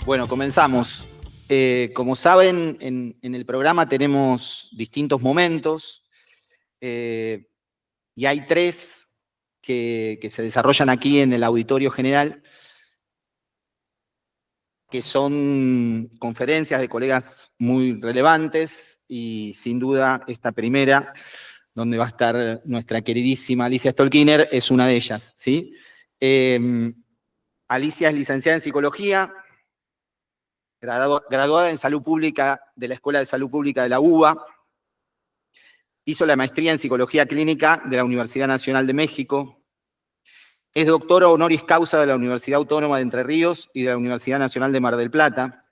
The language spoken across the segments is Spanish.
Bueno, comenzamos. Como saben, en el programa tenemos distintos momentos y hay tres que se desarrollan aquí en el auditorio general, que son conferencias de colegas muy relevantes y sin duda esta primera, donde va a estar nuestra queridísima Alicia Stolkiner, es una de ellas, ¿sí? Alicia es licenciada en Psicología, graduada en Salud Pública de la Escuela de Salud Pública de la UBA, hizo la maestría en Psicología Clínica de la Universidad Nacional de México, es doctora honoris causa de la Universidad Autónoma de Entre Ríos y de la Universidad Nacional de Mar del Plata,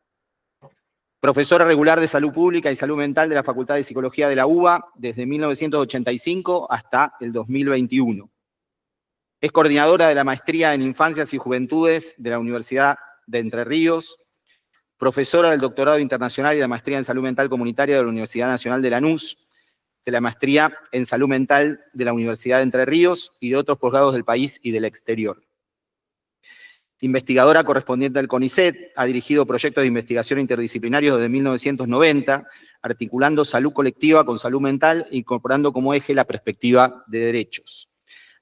profesora regular de Salud Pública y Salud Mental de la Facultad de Psicología de la UBA desde 1985 hasta el 2021. Es coordinadora de la maestría en Infancias y Juventudes de la Universidad de Entre Ríos, profesora del doctorado internacional y la maestría en Salud Mental Comunitaria de la Universidad Nacional de Lanús, de la maestría en Salud Mental de la Universidad de Entre Ríos y de otros posgrados del país y del exterior. Investigadora correspondiente al CONICET, ha dirigido proyectos de investigación interdisciplinarios desde 1990, articulando salud colectiva con salud mental, incorporando como eje la perspectiva de derechos.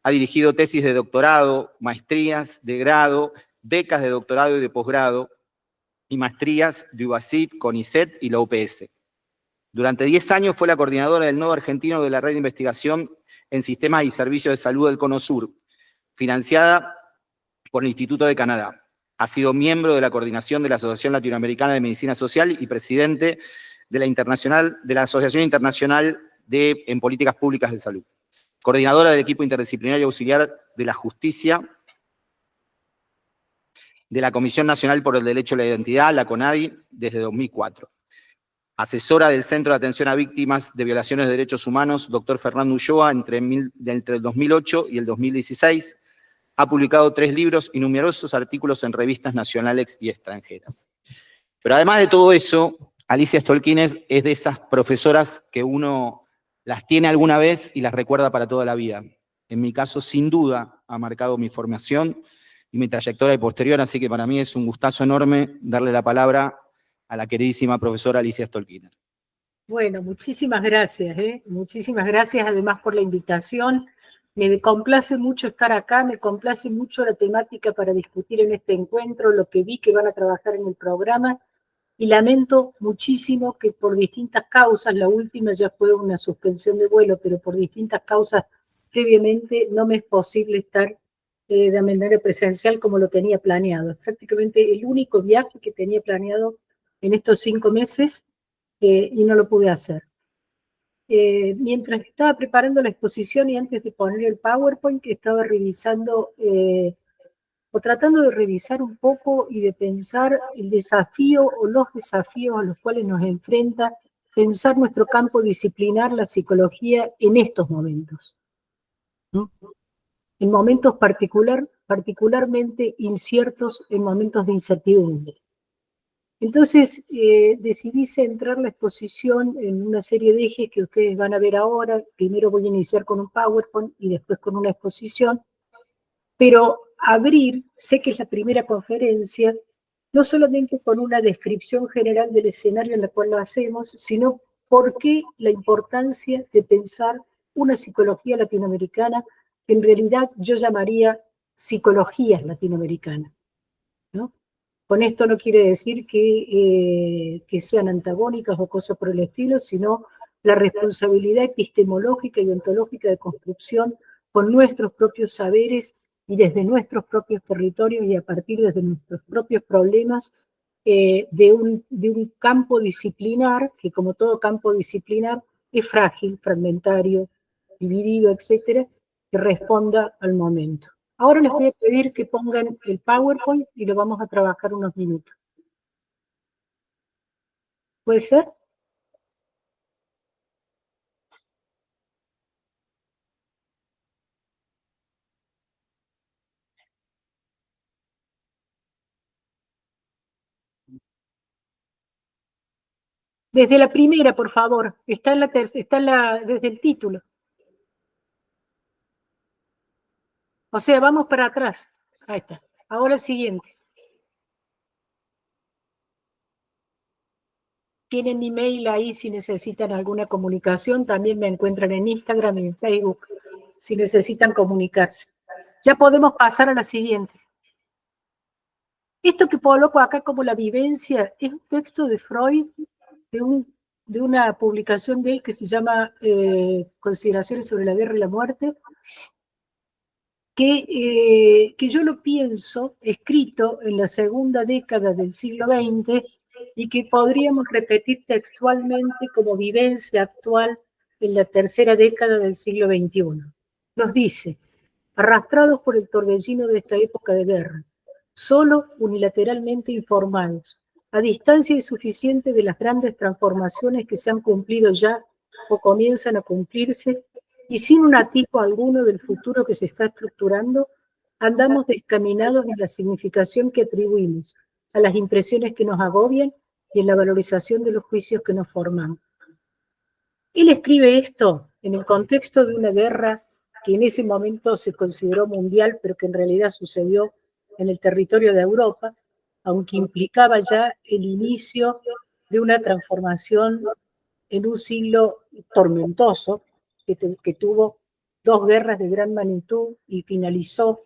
Ha dirigido tesis de doctorado, maestrías de grado, becas de doctorado y de posgrado, y maestrías de UBASIT, CONICET y la UPS. Durante 10 años fue la coordinadora del Nodo Argentino de la Red de Investigación en Sistemas y Servicios de Salud del Cono Sur, financiada por el Instituto de Canadá. Ha sido miembro de la coordinación de la Asociación Latinoamericana de Medicina Social y presidente de la Asociación Internacional en Políticas Públicas de Salud. Coordinadora del equipo interdisciplinario auxiliar de la Justicia de la Comisión Nacional por el Derecho a la Identidad, la CONADI, desde 2004. Asesora del Centro de Atención a Víctimas de Violaciones de Derechos Humanos, Dr. Fernando Ulloa, entre el 2008 y el 2016. Ha publicado 3 libros y numerosos artículos en revistas nacionales y extranjeras. Pero además de todo eso, Alicia Stolkiner es de esas profesoras que uno las tiene alguna vez y las recuerda para toda la vida. En mi caso, sin duda, ha marcado mi formación y mi trayectoria posterior, así que para mí es un gustazo enorme darle la palabra a la queridísima profesora Alicia Stolkiner. Bueno, muchísimas gracias, muchísimas gracias además por la invitación. Me complace mucho estar acá, me complace mucho la temática para discutir en este encuentro, lo que vi que van a trabajar en el programa, y lamento muchísimo que por distintas causas, la última ya fue una suspensión de vuelo, pero por distintas causas previamente no me es posible estar de manera presencial como lo tenía planeado. Es prácticamente el único viaje que tenía planeado en estos 5 meses y no lo pude hacer. Mientras estaba preparando la exposición y antes de poner el PowerPoint, que estaba revisando o tratando de revisar un poco y de pensar el desafío o los desafíos a los cuales nos enfrenta pensar nuestro campo disciplinar, la psicología, en estos momentos, ¿no? En momentos particularmente inciertos, en momentos de incertidumbre. Entonces decidí centrar la exposición en una serie de ejes que ustedes van a ver ahora. Primero voy a iniciar con un PowerPoint y después con una exposición, pero sé que es la primera conferencia, no solamente con una descripción general del escenario en el cual lo hacemos, sino por qué la importancia de pensar una psicología latinoamericana, que en realidad yo llamaría psicologías latinoamericanas, ¿no? Con esto no quiere decir que sean antagónicas o cosas por el estilo, sino la responsabilidad epistemológica y ontológica de construcción con nuestros propios saberes y desde nuestros propios territorios y a partir de nuestros propios problemas de un campo disciplinar que, como todo campo disciplinar, es frágil, fragmentario, dividido, etcétera, que responda al momento. Ahora les voy a pedir que pongan el PowerPoint y lo vamos a trabajar unos minutos. ¿Puede ser? Desde la primera, por favor. Está desde el título. O sea, vamos para atrás. Ahí está. Ahora el siguiente. Tienen mi mail ahí si necesitan alguna comunicación. También me encuentran en Instagram y en Facebook si necesitan comunicarse. Ya podemos pasar a la siguiente. Esto que coloco acá como la vivencia es un texto de Freud, de una publicación de él que se llama Consideraciones sobre la guerra y la muerte, que yo lo pienso escrito en la segunda década del siglo XX y que podríamos repetir textualmente como vivencia actual en la tercera década del siglo XXI. Nos dice: arrastrados por el torbellino de esta época de guerra, solo unilateralmente informados, a distancia insuficiente de las grandes transformaciones que se han cumplido ya o comienzan a cumplirse, y sin un atisbo alguno del futuro que se está estructurando, andamos descaminados en la significación que atribuimos a las impresiones que nos agobian y en la valorización de los juicios que nos formamos. Él escribe esto en el contexto de una guerra que en ese momento se consideró mundial, pero que en realidad sucedió en el territorio de Europa, aunque implicaba ya el inicio de una transformación en un siglo tormentoso, que tuvo dos guerras de gran magnitud y finalizó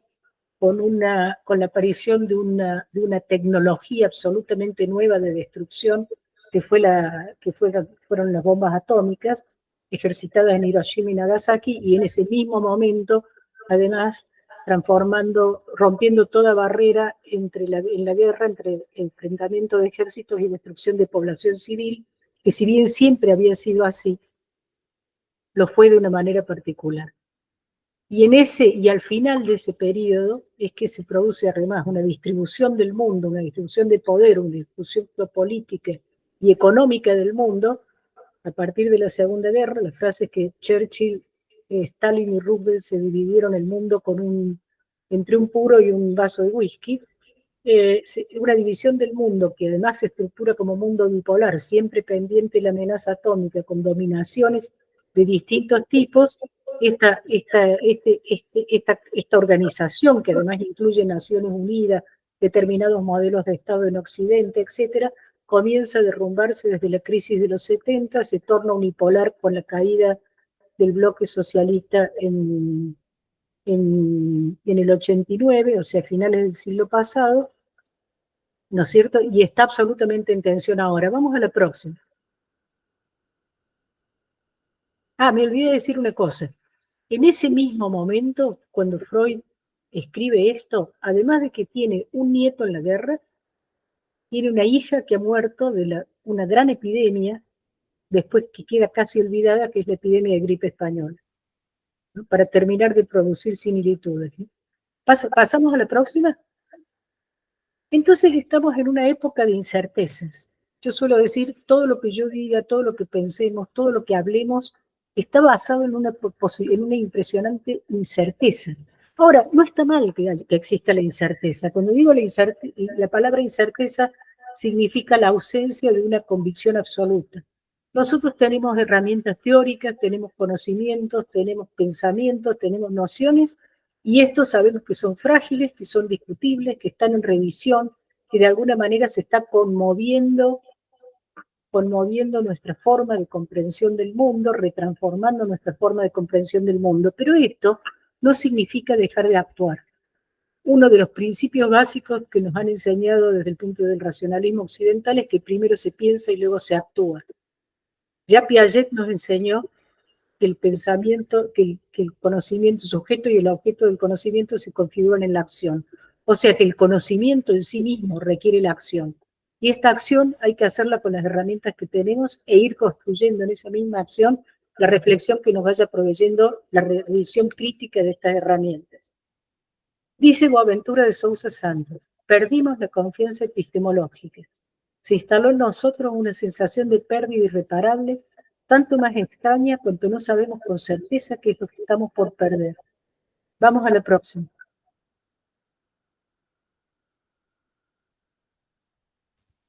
con la aparición de una tecnología absolutamente nueva de destrucción, que fueron las bombas atómicas ejercitadas en Hiroshima y Nagasaki, y en ese mismo momento, además, rompiendo toda barrera en la guerra, entre enfrentamiento de ejércitos y destrucción de población civil, que si bien siempre había sido así, lo fue de una manera particular. Y al final de ese periodo es que se produce además una distribución del mundo, una distribución de poder, una distribución política y económica del mundo. A partir de la Segunda Guerra, la frase es que Churchill, Stalin y Roosevelt se dividieron el mundo entre un puro y un vaso de whisky. Una división del mundo que además se estructura como mundo bipolar, siempre pendiente de la amenaza atómica, con dominaciones de distintos tipos. Esta organización, que además incluye Naciones Unidas, determinados modelos de Estado en Occidente, etcétera, comienza a derrumbarse desde la crisis de los 70, se torna unipolar con la caída del bloque socialista en el 89, o sea, a finales del siglo pasado, ¿no es cierto? Y está absolutamente en tensión ahora. Vamos a la próxima. Me olvidé decir una cosa. En ese mismo momento, cuando Freud escribe esto, además de que tiene un nieto en la guerra, tiene una hija que ha muerto de una gran epidemia, después que queda casi olvidada, que es la epidemia de gripe española, ¿no? Para terminar de producir similitudes, ¿no? ¿Pasamos a la próxima? Entonces estamos en una época de incertezas. Yo suelo decir, todo lo que yo diga, todo lo que pensemos, todo lo que hablemos, está basado en una impresionante incerteza. Ahora, no está mal que exista la incerteza. Cuando digo la palabra incerteza significa la ausencia de una convicción absoluta. Nosotros tenemos herramientas teóricas, tenemos conocimientos, tenemos pensamientos, tenemos nociones, y estos sabemos que son frágiles, que son discutibles, que están en revisión, que de alguna manera se está conmoviendo nuestra forma de comprensión del mundo, retransformando nuestra forma de comprensión del mundo. Pero esto no significa dejar de actuar. Uno de los principios básicos que nos han enseñado desde el punto del racionalismo occidental es que primero se piensa y luego se actúa. Ya Piaget nos enseñó que el pensamiento, que el conocimiento, el sujeto y el objeto del conocimiento se configuran en la acción. O sea que el conocimiento en sí mismo requiere la acción. Y esta acción hay que hacerla con las herramientas que tenemos e ir construyendo en esa misma acción la reflexión que nos vaya proveyendo la revisión crítica de estas herramientas. Dice Boaventura de Sousa Santos: perdimos la confianza epistemológica. Se instaló en nosotros una sensación de pérdida irreparable, tanto más extraña cuanto no sabemos con certeza qué es lo que estamos por perder. Vamos a la próxima.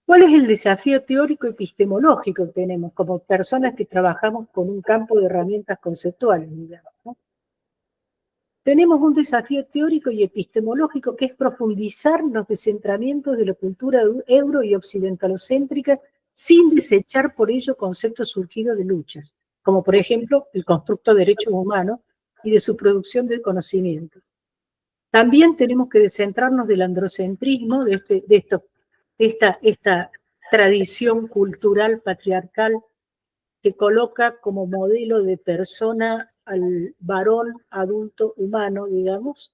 ¿Cuál es el desafío teórico epistemológico que tenemos como personas que trabajamos con un campo de herramientas conceptuales, digamos, ¿no? Tenemos un desafío teórico y epistemológico que es profundizar los descentramientos de la cultura euro y occidentalocéntrica sin desechar por ello conceptos surgidos de luchas, como por ejemplo el constructo de derechos humanos y de su producción del conocimiento. También tenemos que descentrarnos del androcentrismo, de esta tradición cultural patriarcal que coloca como modelo de persona al varón adulto humano, digamos,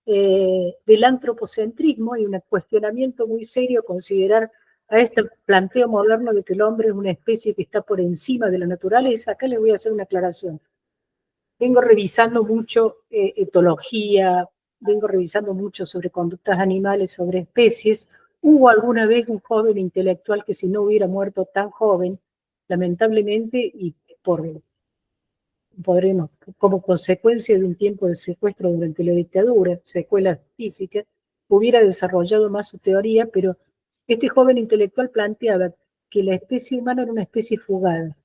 del antropocentrismo y un cuestionamiento muy serio considerar a este planteo moderno de que el hombre es una especie que está por encima de la naturaleza. Acá les voy a hacer una aclaración. Vengo revisando mucho etología, vengo revisando mucho sobre conductas animales, sobre especies. Hubo alguna vez un joven intelectual que si no hubiera muerto tan joven, lamentablemente, y como consecuencia de un tiempo de secuestro durante la dictadura, secuelas físicas, hubiera desarrollado más su teoría, pero este joven intelectual planteaba que la especie humana era una especie fugada,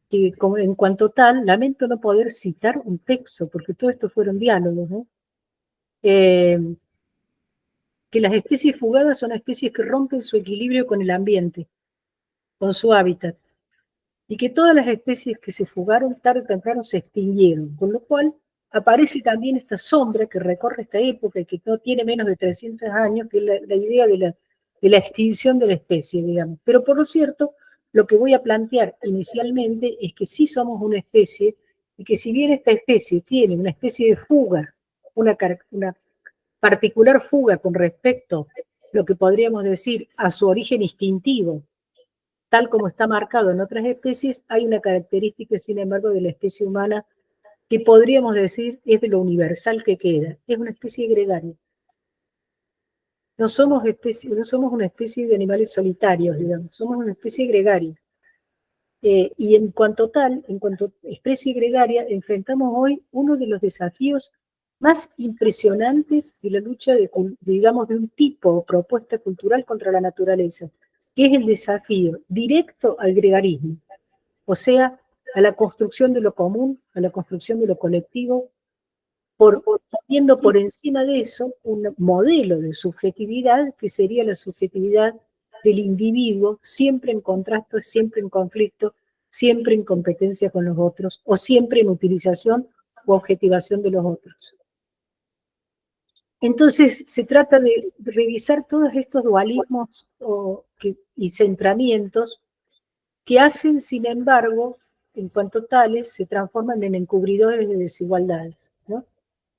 que en cuanto tal, lamento no poder citar un texto, porque todo esto fueron diálogos, ¿no? Que las especies fugadas son especies que rompen su equilibrio con el ambiente, con su hábitat, y que todas las especies que se fugaron tarde o temprano se extinguieron, con lo cual aparece también esta sombra que recorre esta época y que no tiene menos de 300 años, que es la idea de la extinción de la especie, digamos. Pero por lo cierto, lo que voy a plantear inicialmente es que sí somos una especie y que si bien esta especie tiene una especie de fuga, una particular fuga con respecto, lo que podríamos decir, a su origen instintivo, tal como está marcado en otras especies, hay una característica, sin embargo, de la especie humana que podríamos decir es de lo universal que queda. Es una especie gregaria. No somos una especie de animales solitarios, digamos, somos una especie gregaria. Y en cuanto tal, en cuanto a especie gregaria, enfrentamos hoy uno de los desafíos más impresionantes de la lucha, digamos, de un tipo o propuesta cultural contra la naturaleza, que es el desafío directo al gregarismo, o sea, a la construcción de lo común, a la construcción de lo colectivo, poniendo por encima de eso un modelo de subjetividad que sería la subjetividad del individuo, siempre en contraste, siempre en conflicto, siempre en competencia con los otros, o siempre en utilización o objetivación de los otros. Entonces, se trata de revisar todos estos dualismos y centramientos que hacen, sin embargo, en cuanto tales, se transforman en encubridores de desigualdades, ¿no?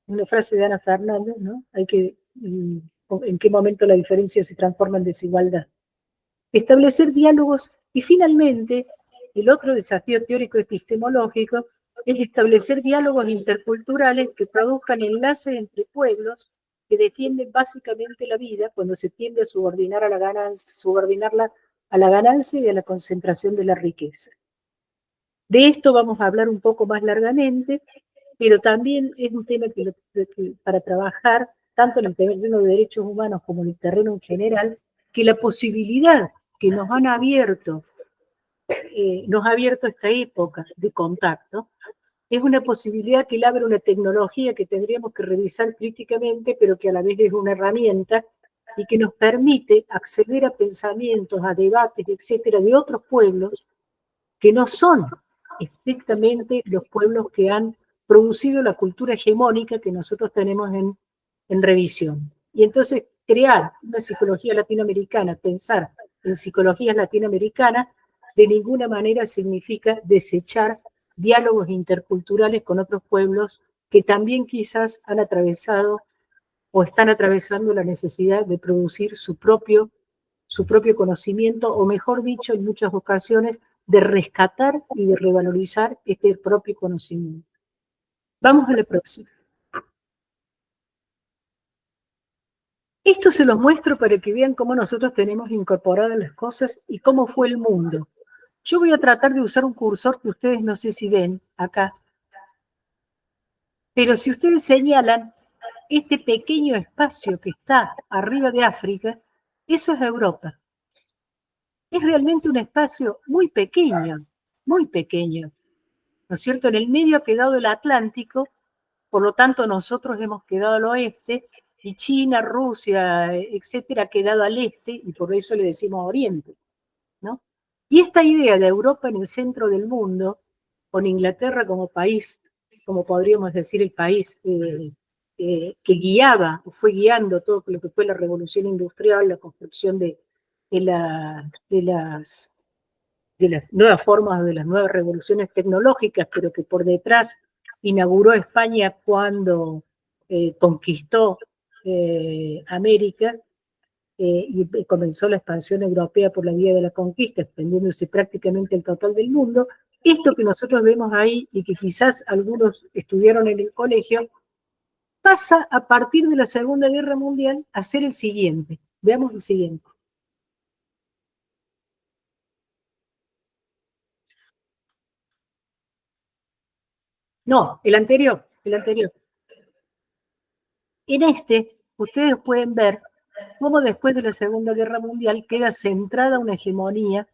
Una frase de Ana Fernández, ¿no? ¿En qué momento la diferencia se transforma en desigualdad? Establecer diálogos y finalmente, el otro desafío teórico epistemológico es establecer diálogos interculturales que produzcan enlaces entre pueblos que defienden básicamente la vida cuando se tiende a subordinarla a la ganancia y a la concentración de la riqueza. De esto vamos a hablar un poco más largamente, pero también es un tema que para trabajar, tanto en el terreno de derechos humanos como en el terreno en general, que la posibilidad que nos ha abierto esta época de contacto, es una posibilidad que le abre una tecnología que tendríamos que revisar críticamente, pero que a la vez es una herramienta y que nos permite acceder a pensamientos, a debates, etcétera, de otros pueblos que no son estrictamente los pueblos que han producido la cultura hegemónica que nosotros tenemos en revisión. Y entonces crear una psicología latinoamericana, pensar en psicologías latinoamericanas, de ninguna manera significa desechar diálogos interculturales con otros pueblos que también quizás han atravesado o están atravesando la necesidad de producir su propio conocimiento, o mejor dicho, en muchas ocasiones, de rescatar y de revalorizar este propio conocimiento. Vamos a la próxima. Esto se los muestro para que vean cómo nosotros tenemos incorporadas las cosas y cómo fue el mundo. Yo voy a tratar de usar un cursor que ustedes no sé si ven acá. Pero si ustedes señalan este pequeño espacio que está arriba de África, eso es Europa. Es realmente un espacio muy pequeño, ¿no es cierto? En el medio ha quedado el Atlántico, por lo tanto nosotros hemos quedado al oeste, y China, Rusia, etcétera, ha quedado al este, y por eso le decimos oriente. Y esta idea de Europa en el centro del mundo, con Inglaterra como país, como podríamos decir el país que guiaba, o fue guiando todo lo que fue la revolución industrial, la construcción de las nuevas formas, de las nuevas revoluciones tecnológicas, pero que por detrás inauguró España cuando conquistó América, y comenzó la expansión europea por la vía de la conquista, extendiéndose prácticamente el total del mundo. Esto que nosotros vemos ahí y que quizás algunos estudiaron en el colegio, pasa a partir de la Segunda Guerra Mundial a ser el siguiente. Veamos el siguiente. No, el anterior, el anterior. En este, ustedes pueden ver cómo después de la Segunda Guerra Mundial queda centrada una hegemonía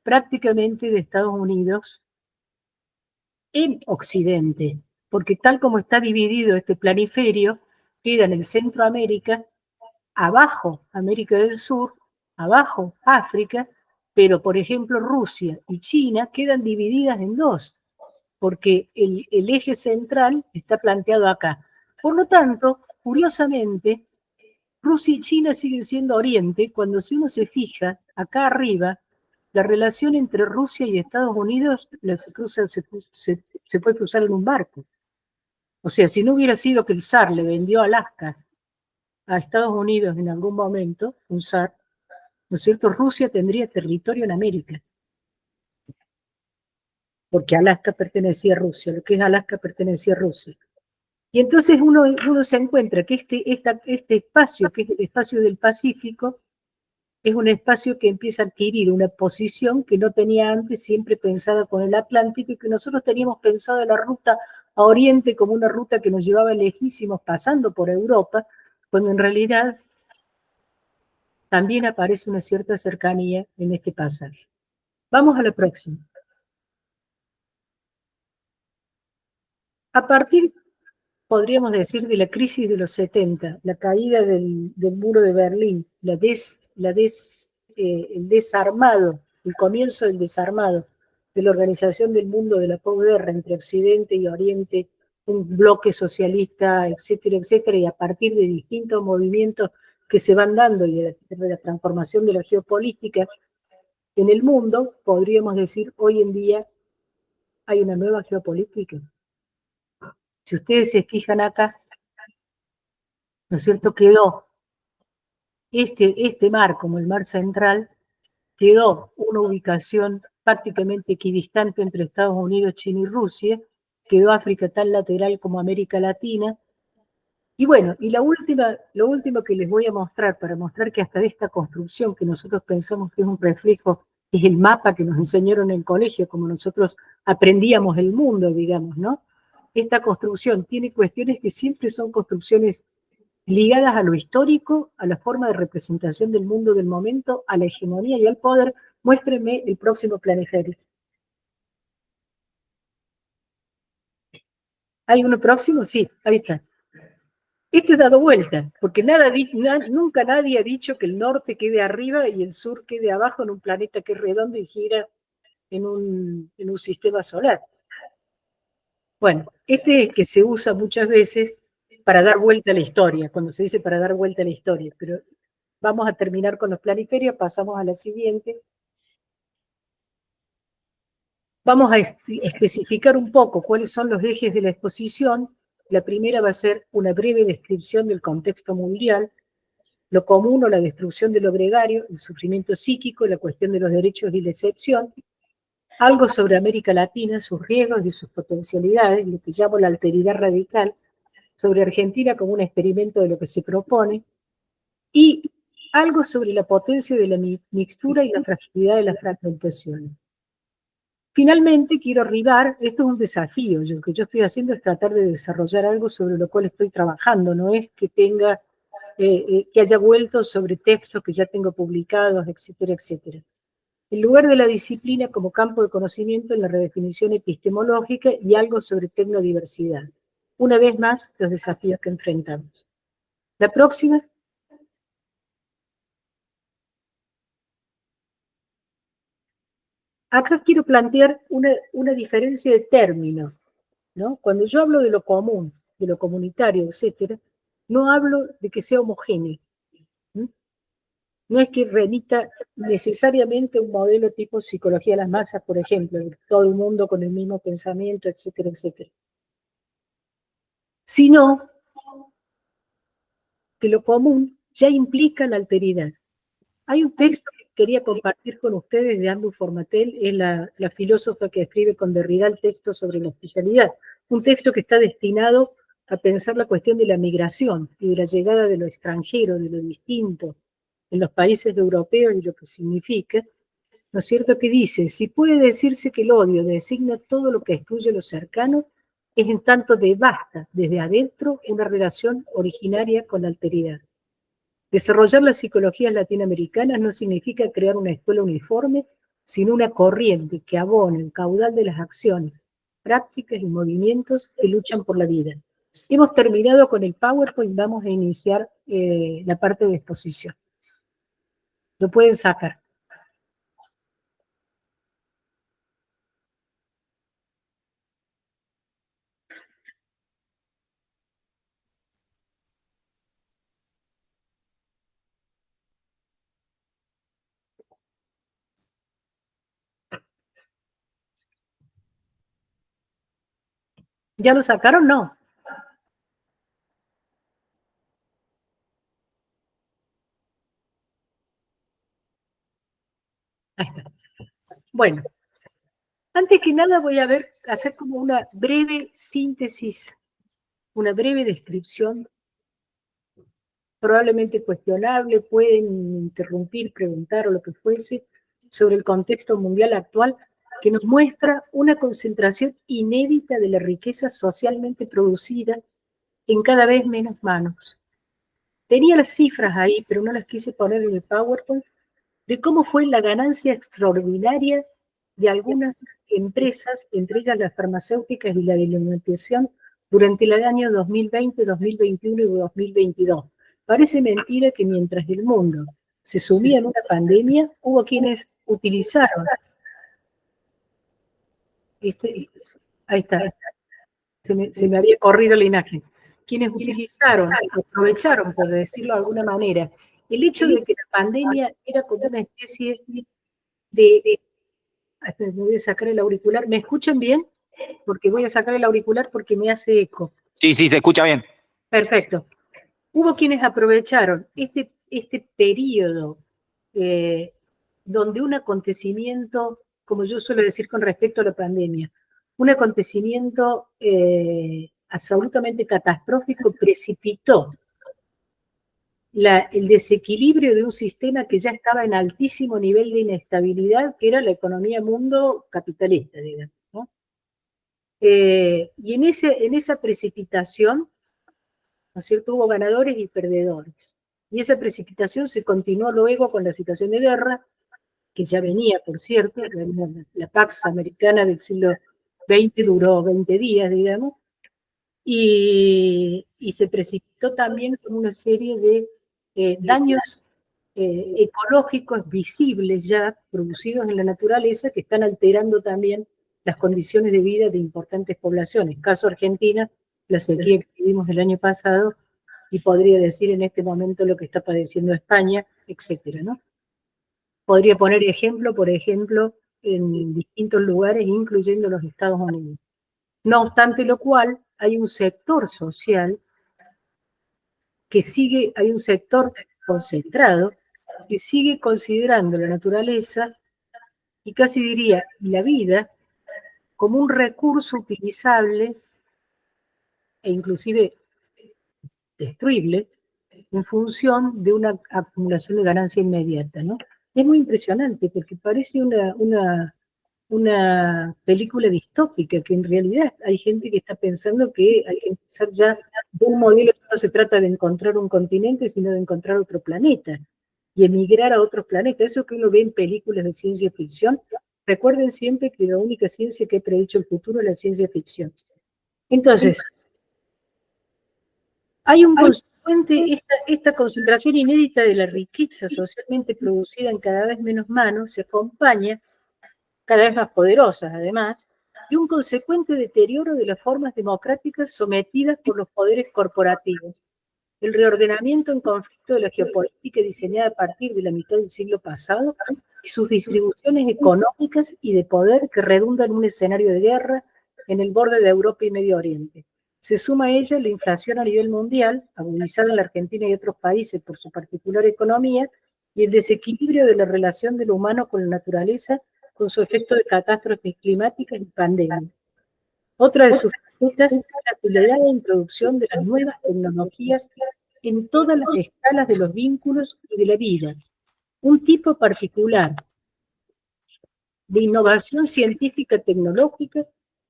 prácticamente de Estados Unidos en Occidente, porque tal como está dividido este planiferio, queda en el Centroamérica, abajo América del Sur, abajo África, pero por ejemplo Rusia y China quedan divididas en dos, porque el eje central está planteado acá. Por lo tanto, curiosamente, Rusia y China siguen siendo Oriente, cuando si uno se fija acá arriba, la relación entre Rusia y Estados Unidos se puede cruzar en un barco. O sea, si no hubiera sido que el zar le vendió Alaska a Estados Unidos en algún momento, un zar, ¿no es cierto? Rusia tendría territorio en América, porque Alaska pertenecía a Rusia, lo que es Alaska pertenecía a Rusia. Y entonces uno se encuentra que este espacio, que es el espacio del Pacífico, es un espacio que empieza a adquirir una posición que no tenía antes, siempre pensada con el Atlántico, y que nosotros teníamos pensado la ruta a Oriente como una ruta que nos llevaba lejísimos pasando por Europa, cuando en realidad también aparece una cierta cercanía en este pasaje. Vamos a la próxima. A partir, podríamos decir, de la crisis de los 70, la caída del muro de Berlín, el desarmado, el comienzo del desarmado de la Organización del Mundo de la Posguerra entre Occidente y Oriente, un bloque socialista, etcétera, etcétera, y a partir de distintos movimientos que se van dando y de la transformación de la geopolítica en el mundo, podríamos decir, hoy en día hay una nueva geopolítica. Si ustedes se fijan acá, ¿no es cierto? Quedó este mar como el mar central, quedó una ubicación prácticamente equidistante entre Estados Unidos, China y Rusia, quedó África tan lateral como América Latina. Y bueno, y lo último que les voy a mostrar, para mostrar que hasta esta construcción que nosotros pensamos que es un reflejo, es el mapa que nos enseñaron en el colegio, como nosotros aprendíamos el mundo, digamos, ¿no? Esta construcción tiene cuestiones que siempre son construcciones ligadas a lo histórico, a la forma de representación del mundo del momento, a la hegemonía y al poder. Muéstrenme el próximo planiferio. ¿Hay uno próximo? Sí, ahí está. Este es dado vuelta, porque nunca nadie ha dicho que el norte quede arriba y el sur quede abajo en un planeta que es redondo y gira en un sistema solar. Bueno, este es el que se usa muchas veces para dar vuelta a la historia, cuando se dice para dar vuelta a la historia, pero vamos a terminar con los planiferios, pasamos a la siguiente. Vamos a especificar un poco cuáles son los ejes de la exposición. La primera va a ser una breve descripción del contexto mundial, lo común o la destrucción de lo gregario, el sufrimiento psíquico, la cuestión de los derechos y la excepción, algo sobre América Latina, sus riesgos y sus potencialidades, lo que llamo la alteridad radical, sobre Argentina como un experimento de lo que se propone, y algo sobre la potencia de la mixtura y la fragilidad de las fragmentaciones. Finalmente, quiero arribar, esto es un desafío, lo que yo estoy haciendo es tratar de desarrollar algo sobre lo cual estoy trabajando, no es que tenga, que haya vuelto sobre textos que ya tengo publicados, etcétera, etcétera. El lugar de la disciplina como campo de conocimiento en la redefinición epistemológica y algo sobre tecnodiversidad. Una vez más, los desafíos que enfrentamos. La próxima. acá quiero plantear una diferencia de términos, ¿no? Cuando yo hablo de lo común, de lo comunitario, etcétera, no hablo de que sea homogéneo. ¿Mm? No es que remita necesariamente un modelo tipo psicología de las masas, por ejemplo, de todo el mundo con el mismo pensamiento, etcétera, etcétera. Sino que lo común ya implica la alteridad. Hay un texto que quería compartir con ustedes de Andrew Formatel, es la filósofa que escribe con Derrida el texto sobre la hospitalidad, un texto que está destinado a pensar la cuestión de la migración y de la llegada de lo extranjero, de lo distinto, en los países europeos y lo que significa, ¿no es cierto? Que dice, si puede decirse que el odio designa todo lo que excluye lo cercano, es en tanto devasta desde adentro una relación originaria con la alteridad. Desarrollar las psicologías latinoamericanas no significa crear una escuela uniforme, sino una corriente que abone el caudal de las acciones, prácticas y movimientos que luchan por la vida. Hemos terminado con el PowerPoint, vamos a iniciar la parte de exposición. Lo pueden sacar. ¿Ya lo sacaron? No. Ahí está. Bueno, antes que nada voy a hacer como una breve síntesis, una breve descripción, probablemente cuestionable, pueden interrumpir, preguntar o lo que fuese, sobre el contexto mundial actual, que nos muestra una concentración inédita de la riqueza socialmente producida en cada vez menos manos. Tenía las cifras ahí, pero no las quise poner en el PowerPoint, de cómo fue la ganancia extraordinaria de algunas empresas, entre ellas las farmacéuticas y la de alimentación, durante el año 2020, 2021 y 2022. Parece mentira que mientras el mundo se sumía en una pandemia, hubo quienes utilizaron, ahí está, se me había corrido la imagen, quienes utilizaron, aprovecharon, por decirlo de alguna manera, el hecho de que la pandemia era como una especie de me voy a sacar el auricular. ¿Me escuchan bien? Porque voy a sacar el auricular porque me hace eco. Sí, sí, se escucha bien. Perfecto. Hubo quienes aprovecharon este periodo donde un acontecimiento, como yo suelo decir con respecto a la pandemia, un acontecimiento absolutamente catastrófico precipitó el desequilibrio de un sistema que ya estaba en altísimo nivel de inestabilidad, que era la economía mundo capitalista, digamos, ¿no? Y en esa precipitación, ¿no es cierto?, hubo ganadores y perdedores. Y esa precipitación se continuó luego con la situación de guerra, que ya venía, por cierto, la Pax Americana del siglo XX duró 20 días, digamos, y se precipitó también con una serie de daños ecológicos visibles ya producidos en la naturaleza que están alterando también las condiciones de vida de importantes poblaciones. Caso Argentina, la sequía que vivimos el año pasado, y podría decir en este momento lo que está padeciendo España, etcétera, ¿no? Podría poner ejemplo, por ejemplo, en distintos lugares, incluyendo los Estados Unidos. No obstante lo cual, hay un sector social que sigue, hay un sector concentrado que sigue considerando la naturaleza y casi diría la vida como un recurso utilizable e inclusive destruible en función de una acumulación de ganancia inmediata, ¿no? Es muy impresionante porque parece una película distópica, que en realidad hay gente que está pensando que hay que empezar ya de un modelo que no se trata de encontrar un continente, sino de encontrar otro planeta y emigrar a otros planetas. Eso que uno ve en películas de ciencia ficción, recuerden siempre que la única ciencia que ha predicho el futuro es la ciencia ficción. Entonces, hay un consecuente, esta concentración inédita de la riqueza socialmente producida en cada vez menos manos se acompaña cada vez más poderosas además, y un consecuente deterioro de las formas democráticas sometidas por los poderes corporativos. El reordenamiento en conflicto de la geopolítica diseñada a partir de la mitad del siglo pasado y sus distribuciones económicas y de poder que redundan en un escenario de guerra en el borde de Europa y Medio Oriente. Se suma a ella la inflación a nivel mundial, agudizada en la Argentina y otros países por su particular economía, y el desequilibrio de la relación de lo humano con la naturaleza, con su efecto de catástrofes climáticas y pandemias. Otra de sus facetas es la acelerada introducción de las nuevas tecnologías en todas las escalas de los vínculos y de la vida. Un tipo particular de innovación científica tecnológica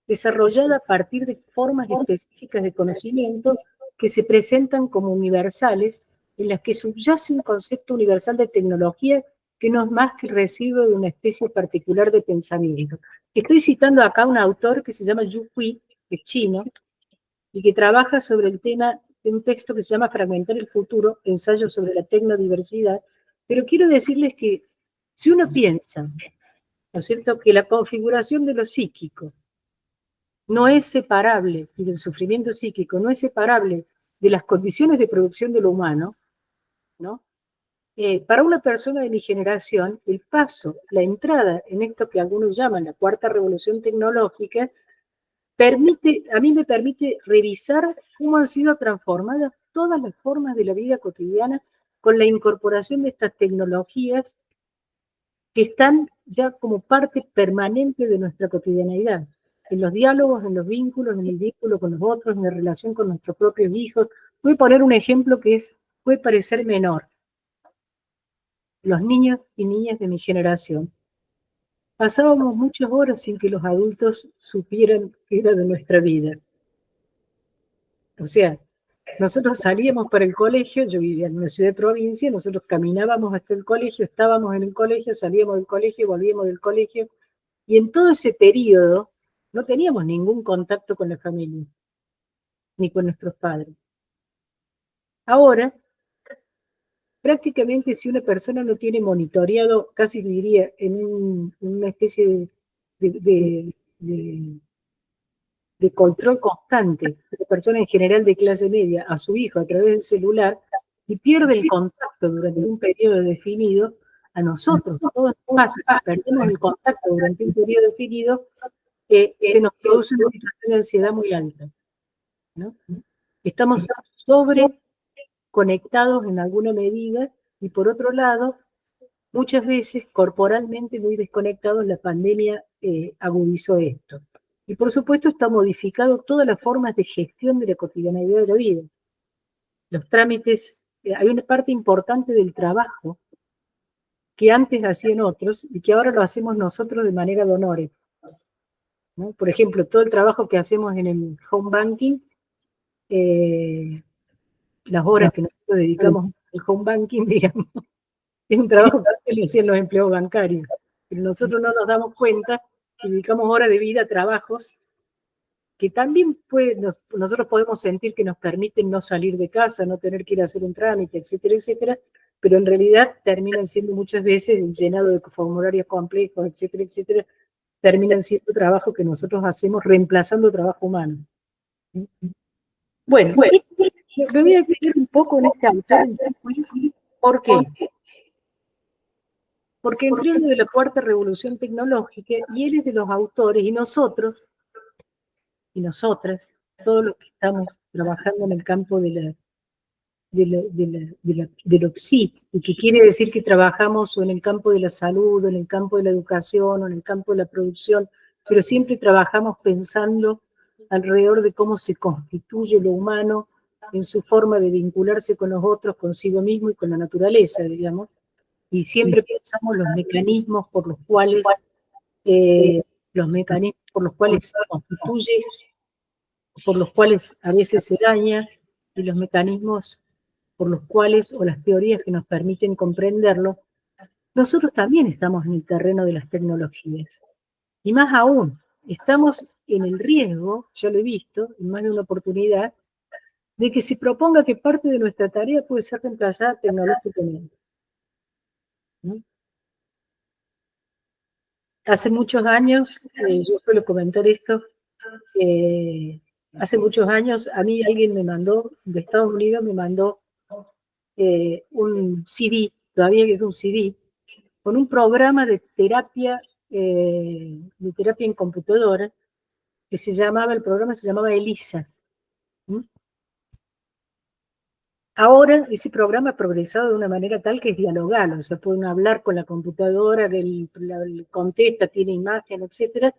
desarrollada a partir de formas específicas de conocimiento que se presentan como universales, en las que subyace un concepto universal de tecnología que no es más que el residuo de una especie particular de pensamiento. Estoy citando acá a un autor que se llama Yu Hui, que es chino, y que trabaja sobre el tema de un texto que se llama Fragmentar el futuro, ensayo sobre la tecnodiversidad, pero quiero decirles que si uno piensa, ¿no es cierto?, que la configuración de lo psíquico no es separable, y del sufrimiento psíquico no es separable de las condiciones de producción de lo humano, ¿no? Para una persona de mi generación, el paso, la entrada en esto que algunos llaman la cuarta revolución tecnológica, a mí me permite revisar cómo han sido transformadas todas las formas de la vida cotidiana con la incorporación de estas tecnologías que están ya como parte permanente de nuestra cotidianeidad, en los diálogos, en los vínculos, en el vínculo con los otros, en la relación con nuestros propios hijos. Voy a poner un ejemplo que puede parecer menor. Los niños y niñas de mi generación. Pasábamos muchas horas sin que los adultos supieran qué era de nuestra vida. O sea, nosotros salíamos para el colegio, yo vivía en una ciudad de provincia, nosotros caminábamos hasta el colegio, estábamos en el colegio, salíamos del colegio, volvíamos del colegio, y en todo ese periodo no teníamos ningún contacto con la familia, ni con nuestros padres. Ahora, prácticamente si una persona no tiene monitoreado, casi diría, en una especie de control constante, de persona en general de clase media, a su hijo a través del celular, si pierde el contacto durante un periodo definido, a nosotros, todos nos pasa, si perdemos el contacto durante un periodo definido, se nos produce una situación de ansiedad muy alta, ¿no? Estamos sobreconectados en alguna medida, y por otro lado, muchas veces corporalmente muy desconectados, la pandemia agudizó esto. Y por supuesto está modificado todas las formas de gestión de la cotidianeidad de la vida. Los trámites, hay una parte importante del trabajo que antes hacían otros y que ahora lo hacemos nosotros de manera de honores, ¿no? Por ejemplo, todo el trabajo que hacemos en el home banking, las horas que nosotros dedicamos al home banking, digamos, es un trabajo que antes lo hacían los empleados bancarios, pero nosotros no nos damos cuenta y dedicamos horas de vida a trabajos que también nosotros podemos sentir que nos permiten no salir de casa, no tener que ir a hacer un trámite, etcétera, etcétera, pero en realidad terminan siendo muchas veces el llenado de formularios complejos, etcétera, etcétera, terminan siendo trabajo que nosotros hacemos reemplazando trabajo humano. Bueno, me voy a explicar un poco en este autor. ¿Por qué? Porque entré en lo de la cuarta revolución tecnológica y él es de los autores, y nosotros, y nosotras, todos los que estamos trabajando en el campo de lo psi, y que quiere decir que trabajamos o en el campo de la salud, o en el campo de la educación, o en el campo de la producción, pero siempre trabajamos pensando alrededor de cómo se constituye lo humano en su forma de vincularse con los otros, consigo mismo y con la naturaleza, digamos, y siempre pensamos los mecanismos por los cuales se constituye, por los cuales a veces se daña, y los mecanismos por los cuales, o las teorías que nos permiten comprenderlo. Nosotros también estamos en el terreno de las tecnologías. Y más aún, estamos en el riesgo, ya lo he visto, en más de una oportunidad, de que se proponga que parte de nuestra tarea puede ser reemplazada tecnológicamente, ¿no? Hace muchos años, yo suelo comentar esto, hace muchos años a mí alguien me mandó, de Estados Unidos me mandó un CD, todavía es un CD, con un programa de terapia en computadora, que el programa se llamaba ELISA. ¿Mm? Ahora ese programa ha progresado de una manera tal que es dialogal, o sea, pueden hablar con la computadora, contesta, tiene imagen, etcétera,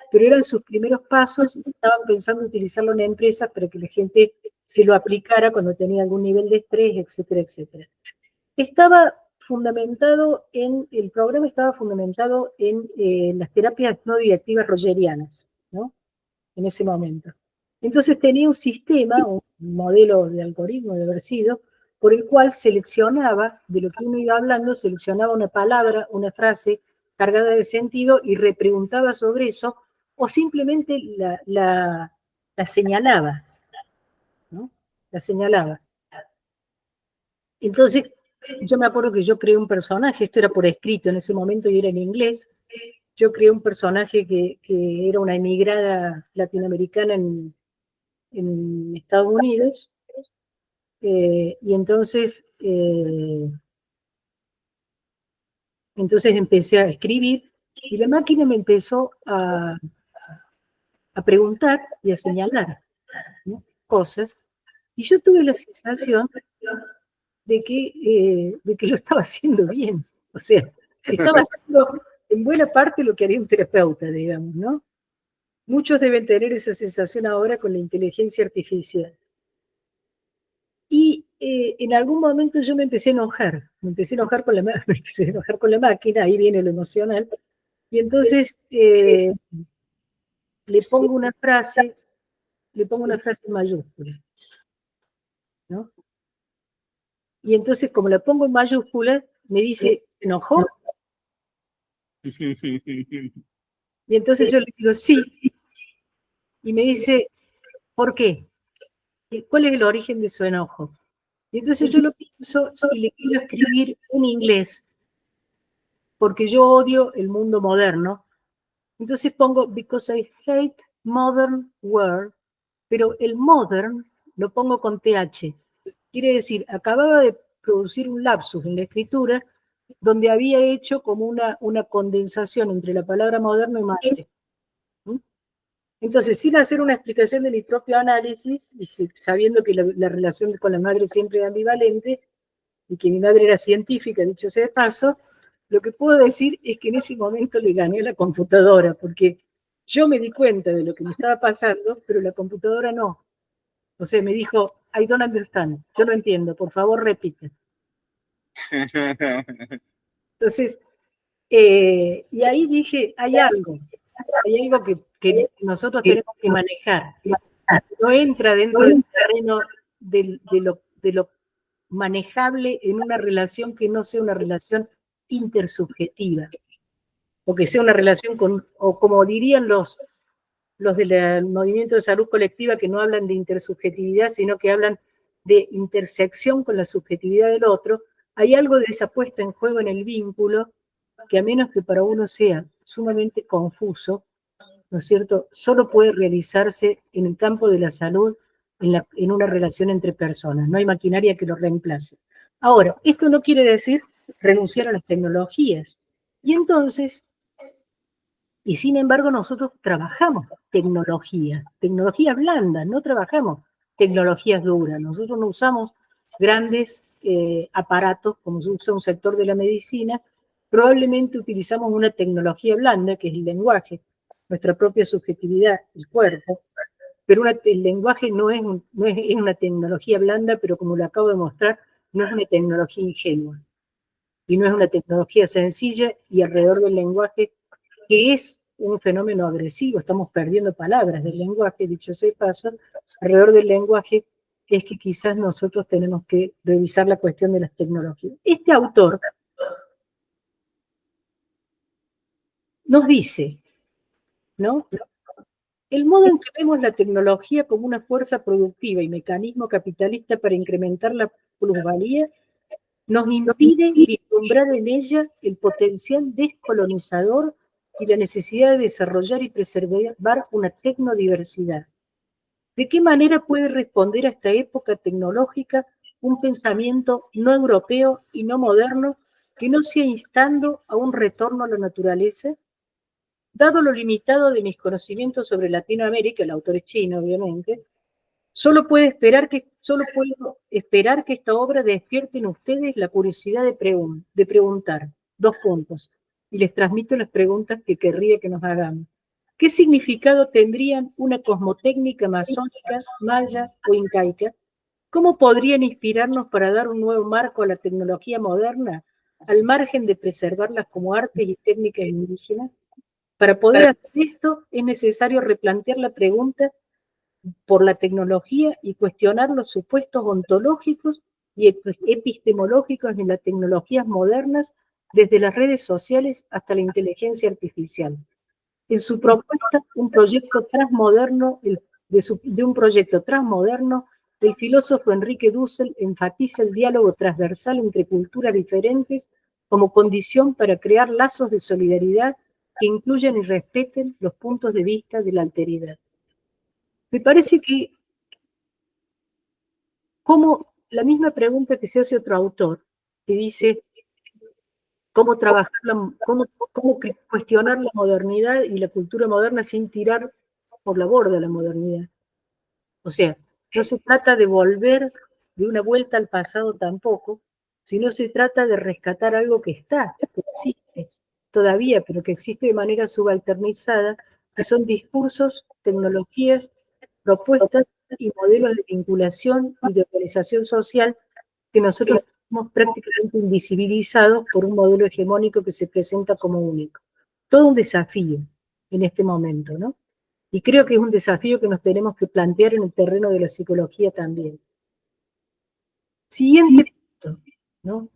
pero eran sus primeros pasos, estaban pensando utilizarlo en empresas para que la gente se lo aplicara cuando tenía algún nivel de estrés, etcétera, etcétera. El programa estaba fundamentado en las terapias no directivas rogerianas, ¿no? En ese momento. Entonces tenía un sistema, un modelo de algoritmo de haber sido, por el cual seleccionaba, de lo que uno iba hablando, seleccionaba una palabra, una frase cargada de sentido y repreguntaba sobre eso, o simplemente la señalaba, ¿no? La señalaba. Entonces, yo me acuerdo que yo creé un personaje, esto era por escrito en ese momento y era en inglés. Yo creé un personaje que era una emigrada latinoamericana en Estados Unidos, y entonces empecé a escribir y la máquina me empezó a preguntar y a señalar, ¿no? Cosas, y yo tuve la sensación de que lo estaba haciendo bien, o sea, estaba haciendo en buena parte lo que haría un terapeuta, digamos, ¿no? Muchos deben tener esa sensación ahora con la inteligencia artificial. Y en algún momento yo me empecé a enojar con la máquina, ahí viene lo emocional, y entonces le pongo una frase en mayúscula, ¿no? Y entonces, como la pongo en mayúscula, me dice, ¿te enojó? Y entonces yo le digo, sí. Y me dice, ¿por qué? ¿Cuál es el origen de su enojo? Y entonces yo lo pienso y le quiero escribir en inglés, porque yo odio el mundo moderno. Entonces pongo, because I hate modern world, pero el modern lo pongo con TH. Quiere decir, acababa de producir un lapsus en la escritura donde había hecho como una condensación entre la palabra moderno y madre. Entonces, sin hacer una explicación de mi propio análisis, y sabiendo que la relación con la madre siempre es ambivalente, y que mi madre era científica, dicho sea de paso, lo que puedo decir es que en ese momento le gané a la computadora, porque yo me di cuenta de lo que me estaba pasando, pero la computadora no. O sea, me dijo, I don't understand, yo no entiendo, por favor repite. Entonces, y ahí dije, hay algo que nosotros tenemos que manejar. No entra dentro del terreno de lo manejable en una relación que no sea una relación intersubjetiva, o que sea una relación o como dirían los del movimiento de salud colectiva, que no hablan de intersubjetividad, sino que hablan de intersección con la subjetividad del otro. Hay algo de esa puesta en juego en el vínculo que, a menos que para uno sea sumamente confuso, ¿no es cierto?, solo puede realizarse en el campo de la salud, en una relación entre personas. No hay maquinaria que lo reemplace. Ahora, esto no quiere decir renunciar a las tecnologías. Y entonces, y sin embargo, nosotros trabajamos tecnologías blandas, no trabajamos tecnologías duras. Nosotros no usamos grandes aparatos como se usa un sector de la medicina. Probablemente utilizamos una tecnología blanda, que es el lenguaje, nuestra propia subjetividad, el cuerpo, pero el lenguaje no es una tecnología blanda, pero como lo acabo de mostrar, no es una tecnología ingenua, y no es una tecnología sencilla, y alrededor del lenguaje, que es un fenómeno agresivo, estamos perdiendo palabras del lenguaje, dicho sea de paso, alrededor del lenguaje es que quizás nosotros tenemos que revisar la cuestión de las tecnologías. Este autor nos dice, ¿no?, el modo en que vemos la tecnología como una fuerza productiva y mecanismo capitalista para incrementar la plusvalía nos impide vislumbrar en ella el potencial descolonizador y la necesidad de desarrollar y preservar una tecnodiversidad. ¿De qué manera puede responder a esta época tecnológica un pensamiento no europeo y no moderno que no sea instando a un retorno a la naturaleza? Dado lo limitado de mis conocimientos sobre Latinoamérica, el autor es chino, obviamente, solo puedo esperar que esta obra despierte en ustedes la curiosidad de preguntar. 2 puntos. Y les transmito las preguntas que querría que nos hagamos. ¿Qué significado tendrían una cosmotécnica masónica, maya o incaica? ¿Cómo podrían inspirarnos para dar un nuevo marco a la tecnología moderna, al margen de preservarlas como artes y técnicas indígenas? Para poder hacer esto es necesario replantear la pregunta por la tecnología y cuestionar los supuestos ontológicos y epistemológicos en las tecnologías modernas, desde las redes sociales hasta la inteligencia artificial. En su propuesta, un proyecto transmoderno, el filósofo Enrique Dussel enfatiza el diálogo transversal entre culturas diferentes como condición para crear lazos de solidaridad que incluyan y respeten los puntos de vista de la alteridad. Me parece que, como la misma pregunta que se hace otro autor, que dice cómo cuestionar la modernidad y la cultura moderna sin tirar por la borda la modernidad. O sea, no se trata de volver de una vuelta al pasado tampoco, sino se trata de rescatar algo que está, que existe todavía, pero que existe de manera subalternizada, que son discursos, tecnologías, propuestas y modelos de vinculación y de organización social que nosotros estamos prácticamente invisibilizados por un modelo hegemónico que se presenta como único. Todo un desafío en este momento, ¿no? Y creo que es un desafío que nos tenemos que plantear en el terreno de la psicología también. Siguiente punto, ¿no?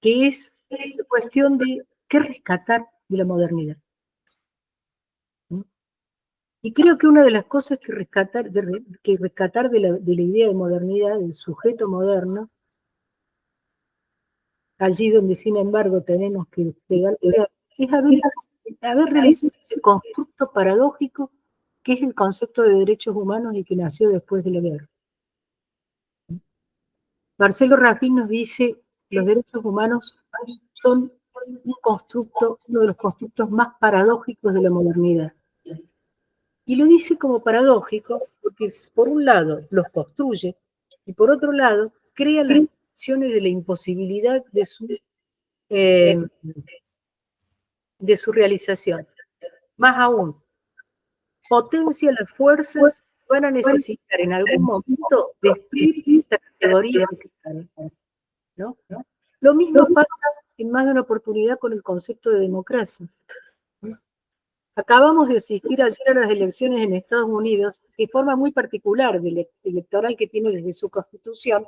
Que es la cuestión de qué rescatar de la modernidad. ¿No? Y creo que una de las cosas que rescatar de la idea de modernidad, del sujeto moderno, allí donde sin embargo tenemos que pegar, es haber realizado ese constructo paradójico que es el concepto de derechos humanos y que nació después de la guerra. Marcelo Rafín nos dice, los derechos humanos son uno de los constructos más paradójicos de la modernidad. Y lo dice como paradójico porque por un lado los construye y por otro lado crea las condiciones de la imposibilidad de su realización. Más aún, potencia las fuerzas que van a necesitar en algún momento destruir esta categoría, ¿no? Lo mismo pasa en más de una oportunidad con el concepto de democracia. Acabamos de asistir ayer a las elecciones en Estados Unidos, de forma muy particular electoral que tiene desde su constitución,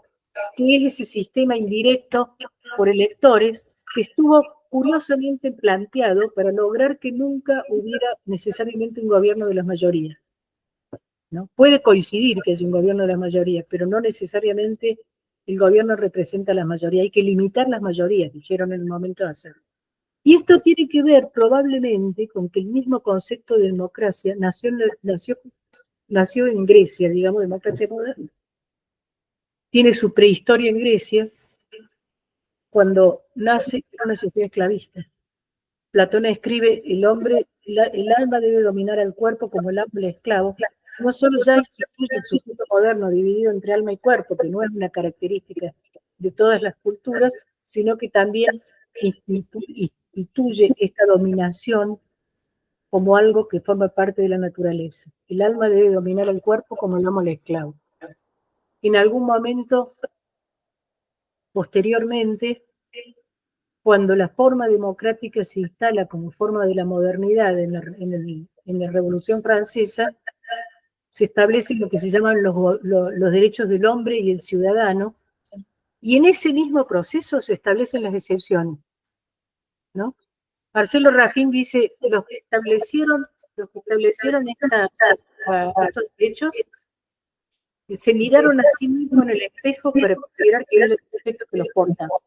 que es ese sistema indirecto por electores que estuvo curiosamente planteado para lograr que nunca hubiera necesariamente un gobierno de las mayorías, ¿no? Puede coincidir que es un gobierno de las mayorías, pero no necesariamente el gobierno representa a las mayorías. Hay que limitar las mayorías, dijeron en el momento de hacerlo. Y esto tiene que ver probablemente con que el mismo concepto de democracia nació en Grecia, digamos, democracia moderna. Tiene su prehistoria en Grecia, cuando nace una sociedad esclavista. Platón escribe, el alma debe dominar al cuerpo como el alma al esclavo. No solo ya instituye el sujeto moderno dividido entre alma y cuerpo, que no es una característica de todas las culturas, sino que también instituye esta dominación como algo que forma parte de la naturaleza. El alma debe dominar al cuerpo como el amo al esclavo. En algún momento, posteriormente, cuando la forma democrática se instala como forma de la modernidad en la Revolución Francesa, se establecen lo que se llaman los derechos del hombre y el ciudadano, y en ese mismo proceso se establecen las excepciones, ¿no? Marcelo Rafín dice, los que establecieron estos derechos se miraron a sí mismos en el espejo para considerar que era el sujeto que los portaba.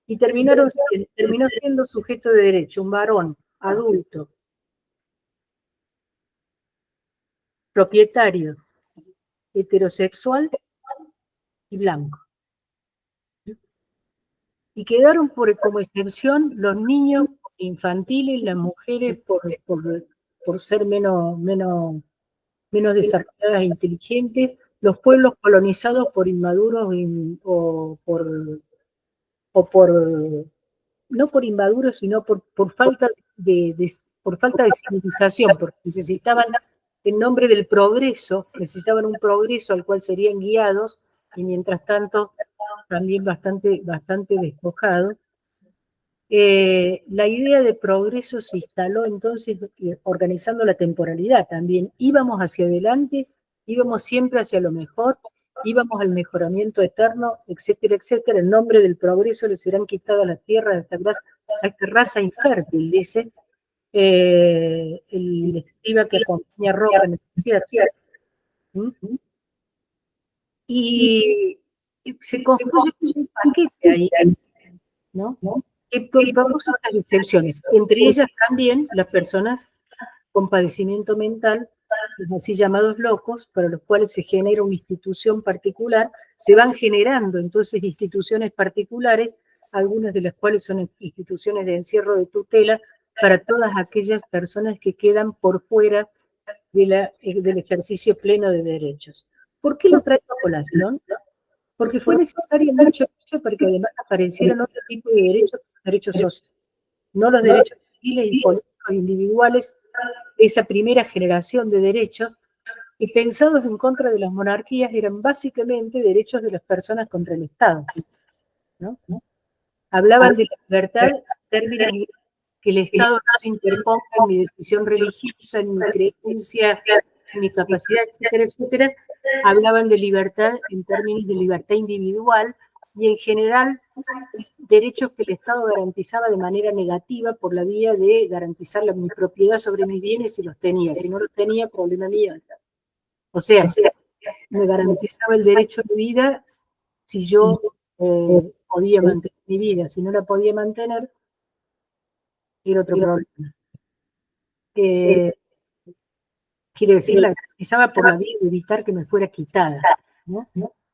y terminó siendo sujeto de derecho, un varón, adulto, propietario, heterosexual y blanco. Y quedaron como excepción los niños infantiles, las mujeres por ser menos desarrolladas e inteligentes, los pueblos colonizados por inmaduros no por inmaduros, sino por falta de civilización, porque necesitaban, en nombre del progreso, necesitaban un progreso al cual serían guiados, y mientras tanto también bastante despojado. La idea de progreso se instaló entonces organizando la temporalidad también. Íbamos hacia adelante, íbamos siempre hacia lo mejor, íbamos al mejoramiento eterno, etcétera, etcétera. En nombre del progreso les serán quitadas las tierras a esta raza infértil, dice el escriba que acompaña a Roca en el desierto. Y se construye un paquete ahí, ¿no? Que propuso estas excepciones, entre ellas también las personas con padecimiento mental, los así llamados locos, para los cuales se genera una institución particular, se van generando entonces instituciones particulares, algunas de las cuales son instituciones de encierro de tutela, para todas aquellas personas que quedan por fuera del ejercicio pleno de derechos. ¿Por qué lo traigo a colación? Porque fue necesario mucho para que además aparecieran otro tipo de derechos sociales, no los derechos civiles y políticos individuales, esa primera generación de derechos, que pensados en contra de las monarquías eran básicamente derechos de las personas contra el Estado, ¿no? Hablaban de la libertad en términos de que el Estado no se interponga en mi decisión religiosa, en mi creencia, en mi capacidad, etcétera, etcétera. Hablaban de libertad en términos de libertad individual y en general derechos que el Estado garantizaba de manera negativa por la vía de garantizar mi propiedad sobre mis bienes si los tenía. Si no los tenía, problema mío. O sea, me garantizaba el derecho de vida si yo podía mantener mi vida. Si no la podía mantener, era otro problema. Quiere decir, la garantizaba por la vía de evitar que me fuera quitada, ¿no?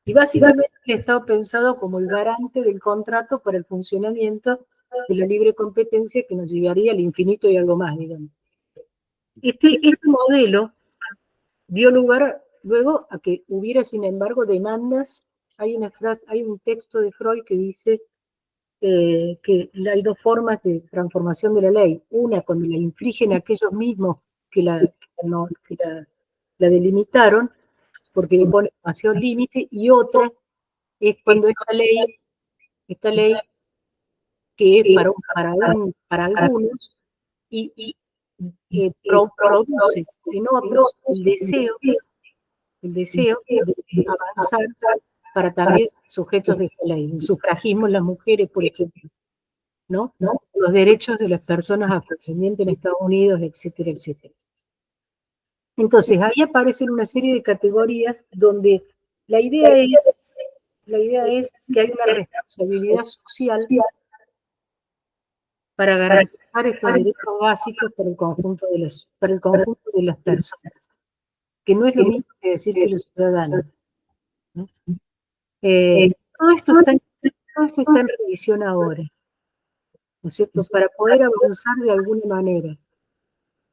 Y básicamente el Estado pensado como el garante del contrato para el funcionamiento de la libre competencia que nos llevaría al infinito y algo más, digamos. Este modelo dio lugar luego a que hubiera, sin embargo, demandas. Hay un texto de Freud que dice que hay dos formas de transformación de la ley. Una, cuando la infringen aquellos mismos que la delimitaron, porque le ponen demasiados límites, y otra es cuando esta ley que es para algunos, y produce en otros el deseo de avanzar para también sujetos de esa ley. El sufragismo en las mujeres, por ejemplo, ¿no? Los derechos de las personas afrodescendientes en Estados Unidos, etcétera, etcétera. Entonces, ahí aparecen una serie de categorías donde la idea es que hay una responsabilidad social para garantizar estos derechos básicos para el conjunto de las personas, que no es lo mismo que decir que los ciudadanos, ¿no? Todo esto está en revisión ahora, ¿no es cierto? Para poder avanzar de alguna manera.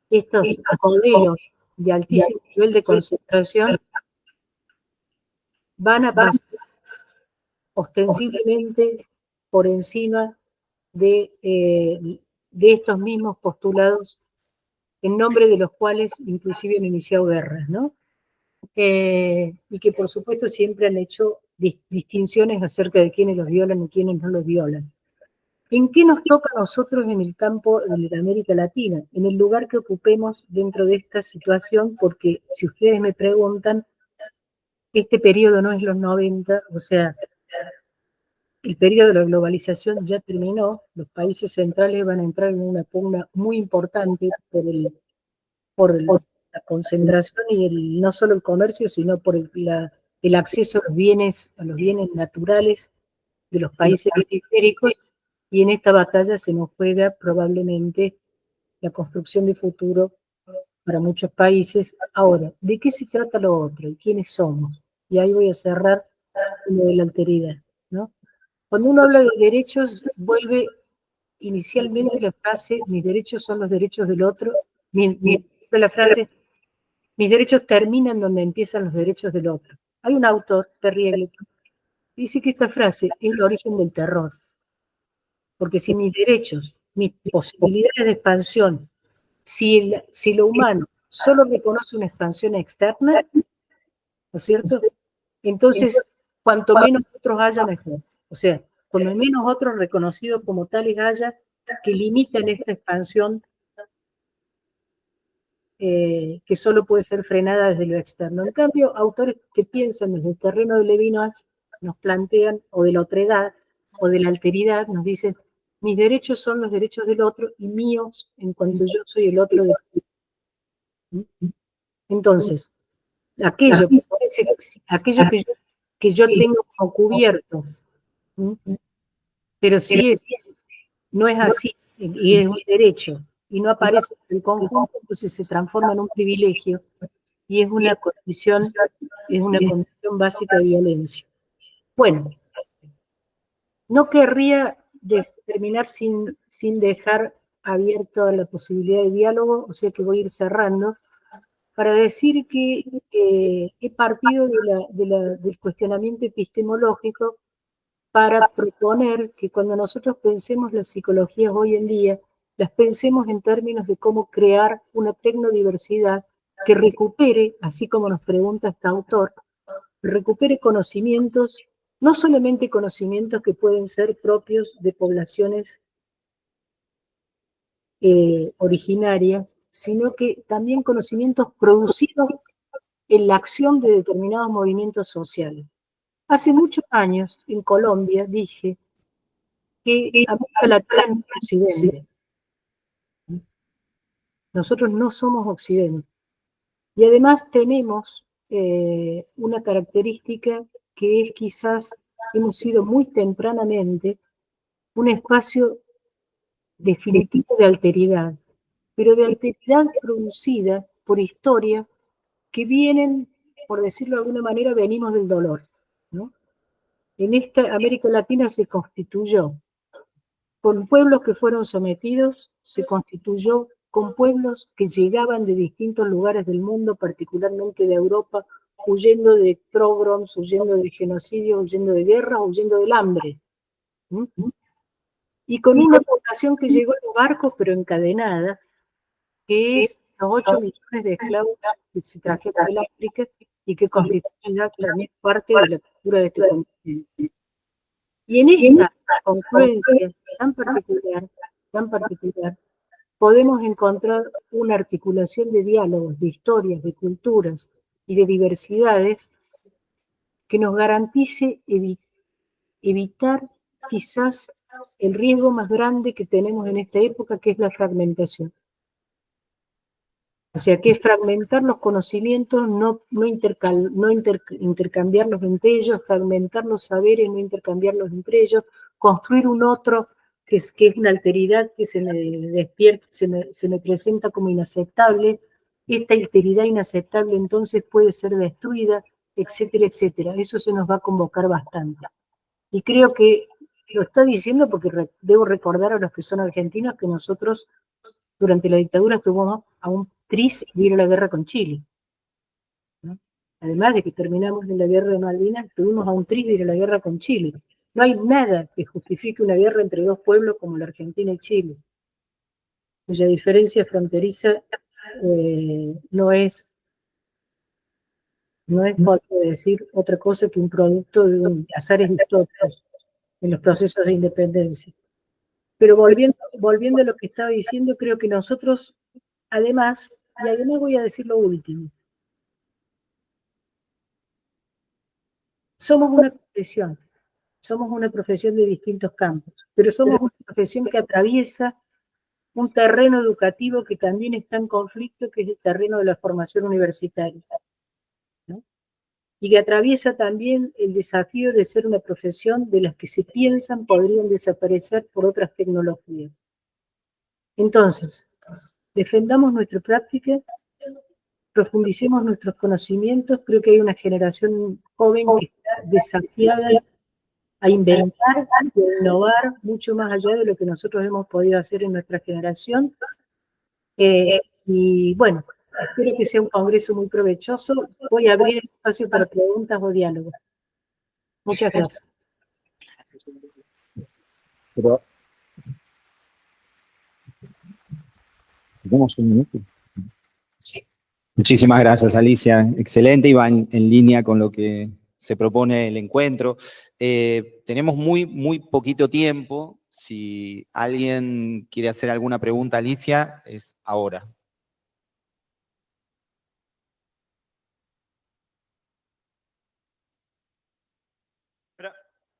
Estos modelos de altísimo nivel de concentración van a pasar ostensiblemente por encima de estos mismos postulados en nombre de los cuales inclusive han iniciado guerras, ¿no? Y que por supuesto siempre han hecho distinciones acerca de quiénes los violan y quiénes no los violan. ¿En qué nos toca a nosotros en el campo de América Latina? En el lugar que ocupemos dentro de esta situación, porque si ustedes me preguntan, este periodo no es los 90, o sea, el periodo de la globalización ya terminó, los países centrales van a entrar en una pugna muy importante por la concentración y no solo el comercio, sino por el acceso a los bienes naturales de los países periféricos, y en esta batalla se nos juega probablemente la construcción de futuro para muchos países. Ahora, ¿de qué se trata lo otro? ¿Y quiénes somos? Y ahí voy a cerrar con lo de la alteridad, ¿no? Cuando uno habla de derechos, vuelve inicialmente la frase, mis derechos son los derechos del otro, la frase, mis derechos terminan donde empiezan los derechos del otro. Hay un autor, Terry Eagleton, que dice que esta frase es el origen del terror, porque si mis derechos, mis posibilidades de expansión, si lo humano solo reconoce una expansión externa, ¿no es cierto? Entonces, cuanto menos otros haya, mejor. O sea, cuando menos otros reconocidos como tales haya, que limitan esta expansión que solo puede ser frenada desde lo externo. En cambio, autores que piensan desde el terreno de Levinas nos plantean, o de la otredad, o de la alteridad, nos dicen, mis derechos son los derechos del otro y míos en cuanto yo soy el otro de ti. Entonces, aquello que yo tengo como cubierto, pero sí no es así, y es un derecho, y no aparece en el conjunto, entonces se transforma en un privilegio, y es una condición básica de violencia. Bueno, no querría terminar sin dejar abierto la posibilidad de diálogo, o sea que voy a ir cerrando, para decir que he partido del cuestionamiento epistemológico para proponer que cuando nosotros pensemos las psicologías hoy en día, las pensemos en términos de cómo crear una tecnodiversidad que recupere, así como nos pregunta este autor, recupere conocimientos, no solamente conocimientos que pueden ser propios de poblaciones originarias, sino que también conocimientos producidos en la acción de determinados movimientos sociales. Hace muchos años, en Colombia, dije que América Latina no es Occidente. Nosotros no somos Occidente. Y además tenemos una característica que es quizás hemos sido muy tempranamente un espacio definitivo de alteridad, pero de alteridad producida por historias que vienen, por decirlo de alguna manera, venimos del dolor, ¿no? En esta América Latina se constituyó con pueblos que fueron sometidos, se constituyó con pueblos que llegaban de distintos lugares del mundo, particularmente de Europa, huyendo de pogroms, huyendo de genocidios, huyendo de guerras, huyendo del hambre. Y con una población que llegó en los barcos, pero encadenada, que es los 8 millones de esclavos que se trajeron del África y que constituyen ya también parte de la cultura de este continente. Y en esta confluencia tan particular, podemos encontrar una articulación de diálogos, de historias, de culturas y de diversidades que nos garantice evitar quizás el riesgo más grande que tenemos en esta época, que es la fragmentación. O sea, que es fragmentar los conocimientos, no intercambiarlos entre ellos, fragmentar los saberes, no intercambiarlos entre ellos, construir un otro que es una alteridad que se me despierta, se me presenta como inaceptable. Esta alteridad inaceptable entonces puede ser destruida, etcétera, etcétera. Eso se nos va a convocar bastante. Y creo que lo está diciendo porque debo recordar a los que son argentinos que nosotros durante la dictadura estuvimos a un tris de ir a la guerra con Chile, ¿no? Además de que terminamos en la guerra de Malvinas, estuvimos a un tris de ir a la guerra con Chile. No hay nada que justifique una guerra entre dos pueblos como la Argentina y Chile, cuya diferencia fronteriza no es podría decir otra cosa que un producto de azares históricos en los procesos de independencia. Pero volviendo a lo que estaba diciendo, creo que nosotros, además voy a decir lo último, somos una profesión de distintos campos, pero somos una profesión que atraviesa un terreno educativo que también está en conflicto, que es el terreno de la formación universitaria, ¿no? y que atraviesa también el desafío de ser una profesión de las que se piensan podrían desaparecer por otras tecnologías. Entonces, defendamos nuestra práctica, profundicemos nuestros conocimientos. Creo que hay una generación joven que está desafiada a inventar y a innovar mucho más allá de lo que nosotros hemos podido hacer en nuestra generación. Y bueno, espero que sea un congreso muy provechoso. Voy a abrir el espacio para preguntas o diálogos. Muchas gracias. Pero, ¿tenemos un minuto? Muchísimas gracias, Alicia. Excelente y va en línea con lo que se propone el encuentro. Tenemos muy poquito tiempo. Si alguien quiere hacer alguna pregunta, Alicia, es ahora.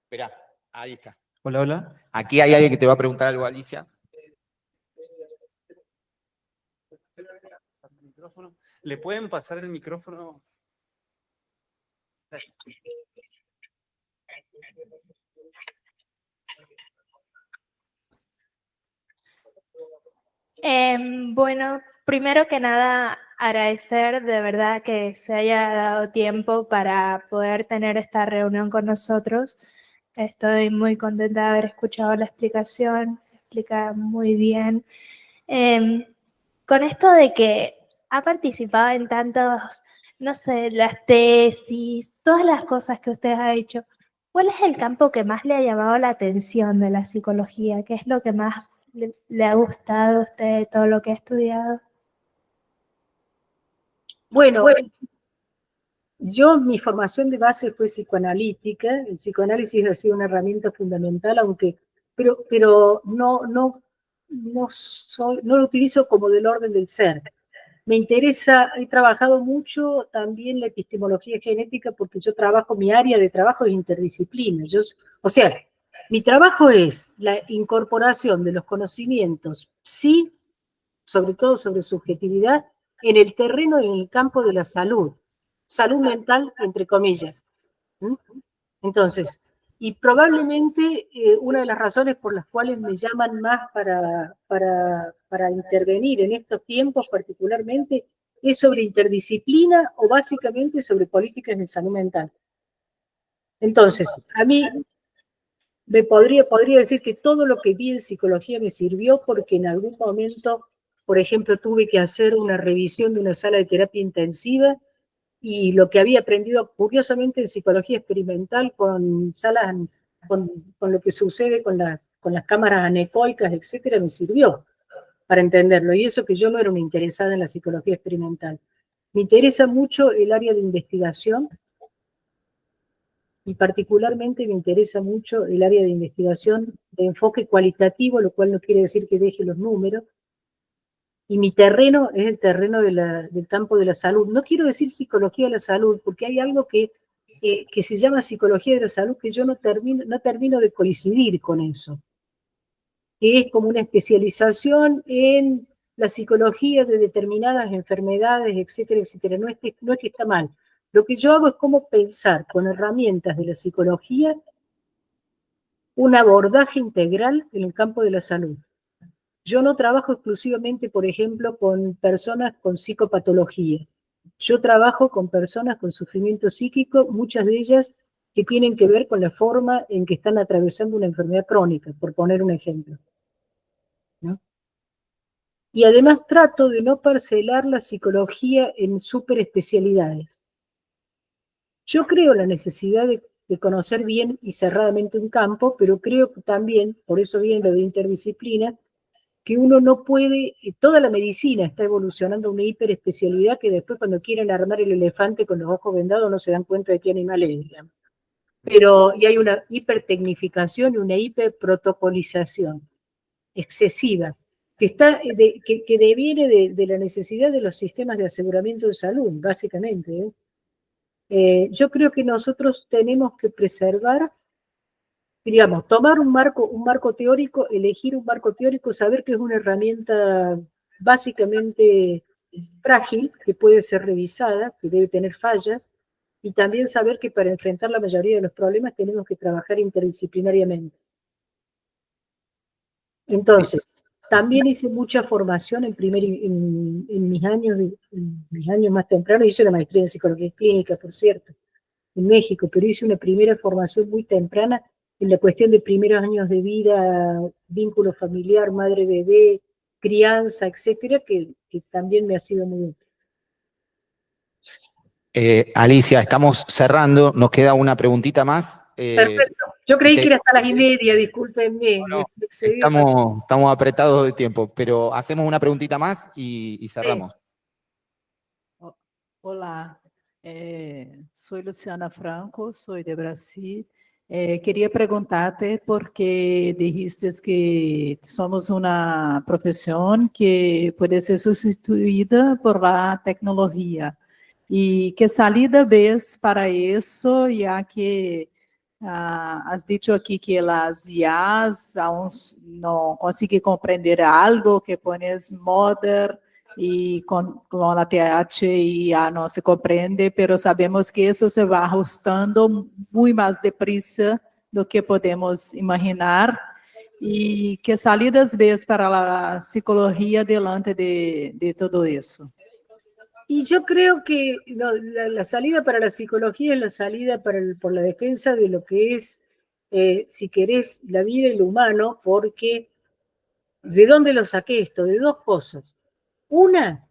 Espera, ahí está. Hola, hola. Aquí hay alguien que te va a preguntar algo, Alicia. ¿Le pueden pasar el micrófono? Bueno, primero que nada, agradecer de verdad que se haya dado tiempo para poder tener esta reunión con nosotros. Estoy muy contenta de haber escuchado la explicación, explica muy bien. Con esto de que ha participado en tantos, no sé, las tesis, todas las cosas que usted ha hecho, ¿cuál es el campo que más le ha llamado la atención de la psicología? ¿Qué es lo que más le ha gustado a usted de todo lo que ha estudiado? Bueno, yo mi formación de base fue psicoanalítica. El psicoanálisis ha sido una herramienta fundamental, pero no lo utilizo como del orden del ser. Me interesa, he trabajado mucho también la epistemología genética porque mi área de trabajo es interdisciplina. O sea, mi trabajo es la incorporación de los conocimientos, sí, sobre todo sobre subjetividad, en el terreno, en el campo de la salud mental, entre comillas. ¿Mm? Entonces, y probablemente una de las razones por las cuales me llaman más para intervenir en estos tiempos particularmente es sobre interdisciplina o básicamente sobre políticas de salud mental. Entonces, a mí podría decir que todo lo que vi en psicología me sirvió porque en algún momento, por ejemplo, tuve que hacer una revisión de una sala de terapia intensiva y lo que había aprendido curiosamente en psicología experimental con lo que sucede con las cámaras anecoicas, etcétera, me sirvió para entenderlo. Y eso que yo no era una interesada en la psicología experimental. Me interesa mucho el área de investigación y particularmente me interesa mucho el área de investigación de enfoque cualitativo, lo cual no quiere decir que deje los números. Y mi terreno es el terreno del campo de la salud. No quiero decir psicología de la salud, porque hay algo que se llama psicología de la salud que yo no termino de coincidir con eso. Que es como una especialización en la psicología de determinadas enfermedades, etcétera, etcétera. No es que está mal. Lo que yo hago es cómo pensar con herramientas de la psicología un abordaje integral en el campo de la salud. Yo no trabajo exclusivamente, por ejemplo, con personas con psicopatología. Yo trabajo con personas con sufrimiento psíquico, muchas de ellas que tienen que ver con la forma en que están atravesando una enfermedad crónica, por poner un ejemplo, ¿no? Y además trato de no parcelar la psicología en superespecialidades. Yo creo la necesidad de conocer bien y cerradamente un campo, pero creo que también, por eso viene lo de interdisciplina, que uno no puede, toda la medicina está evolucionando a una hiperespecialidad que después cuando quieren armar el elefante con los ojos vendados no se dan cuenta de qué animal es, digamos. Y hay una hipertecnificación y una hiperprotocolización excesiva que deviene de la necesidad de los sistemas de aseguramiento de salud, básicamente. Yo creo que nosotros tenemos que preservar, digamos, tomar un marco teórico, elegir un marco teórico, saber que es una herramienta básicamente frágil, que puede ser revisada, que debe tener fallas, y también saber que para enfrentar la mayoría de los problemas tenemos que trabajar interdisciplinariamente. Entonces, también hice mucha formación en mis años más tempranos. Hice una maestría en psicología clínica, por cierto, en México, pero hice una primera formación muy temprana en la cuestión de primeros años de vida, vínculo familiar, madre-bebé, crianza, etcétera, que también me ha sido muy útil. Alicia, estamos cerrando, nos queda una preguntita más. Perfecto. Yo creí que era hasta las 1:30, discúlpenme. No, me excedí. estamos apretados de tiempo, pero hacemos una preguntita más y cerramos. Olá, sou Luciana Franco, sou de Brasil. Queria perguntar-te porque dijiste que somos uma profissão que pode ser substituída por la tecnologia. E que salida ves para isso, já que has dicho aqui que as IAs aún não conseguem compreender algo que pones modern y con la TH ya no se comprende, pero sabemos que eso se va ajustando muy más deprisa do que podemos imaginar. ¿Y qué salidas ves para la psicología delante de todo eso? Y yo creo que la salida para la psicología es la salida por la defensa de lo que es, si querés, la vida y lo humano, porque ¿de dónde lo saqué esto? De dos cosas. Una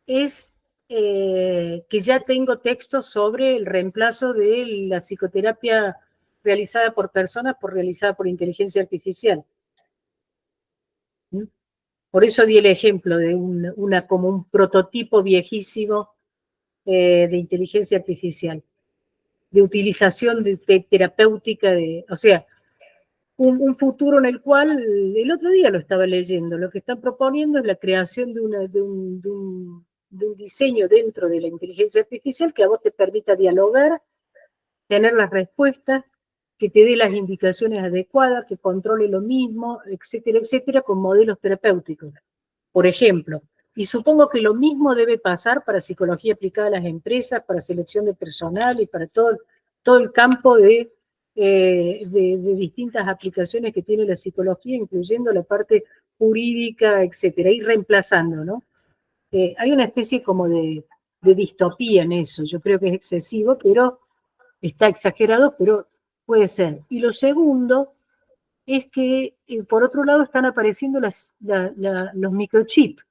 es que ya tengo textos sobre el reemplazo de la psicoterapia realizada por personas realizada por inteligencia artificial. Por eso di el ejemplo de como un prototipo viejísimo de inteligencia artificial, de utilización terapéutica, o sea, un futuro en el cual, el otro día lo estaba leyendo, lo que están proponiendo es la creación de un diseño dentro de la inteligencia artificial que a vos te permita dialogar, tener las respuestas, que te dé las indicaciones adecuadas, que controle lo mismo, etcétera, etcétera, con modelos terapéuticos, por ejemplo. Y supongo que lo mismo debe pasar para psicología aplicada a las empresas, para selección de personal y para todo el campo de distintas aplicaciones que tiene la psicología, incluyendo la parte jurídica, etcétera, y reemplazando, ¿no? Hay una especie como de distopía en eso. Yo creo que es excesivo, pero está exagerado, pero puede ser. Y lo segundo es que, por otro lado, están apareciendo los microchips.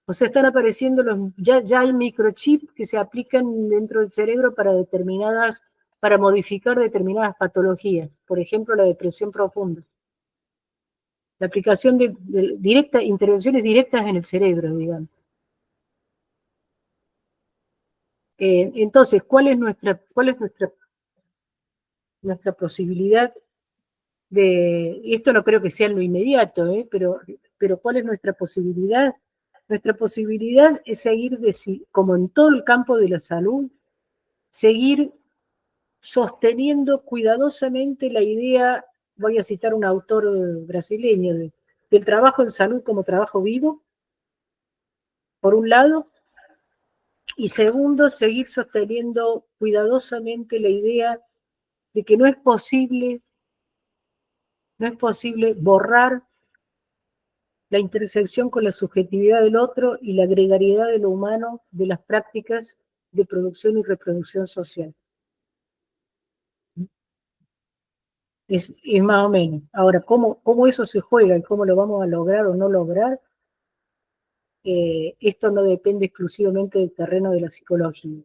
O sea, están apareciendo ya hay microchips que se aplican dentro del cerebro para modificar determinadas patologías. Por ejemplo, la depresión profunda. La aplicación de intervenciones directas en el cerebro, digamos. Entonces, ¿cuál es nuestra posibilidad de, y esto no creo que sea en lo inmediato, pero ¿cuál es nuestra posibilidad? Nuestra posibilidad es seguir, como en todo el campo de la salud, seguir sosteniendo cuidadosamente la idea, voy a citar un autor brasileño, del trabajo en salud como trabajo vivo, por un lado, y segundo, seguir sosteniendo cuidadosamente la idea de que no es posible borrar la intersección con la subjetividad del otro y la gregariedad de lo humano de las prácticas de producción y reproducción social. Es más o menos. Ahora, ¿cómo eso se juega y cómo lo vamos a lograr o no lograr? Esto no depende exclusivamente del terreno de la psicología.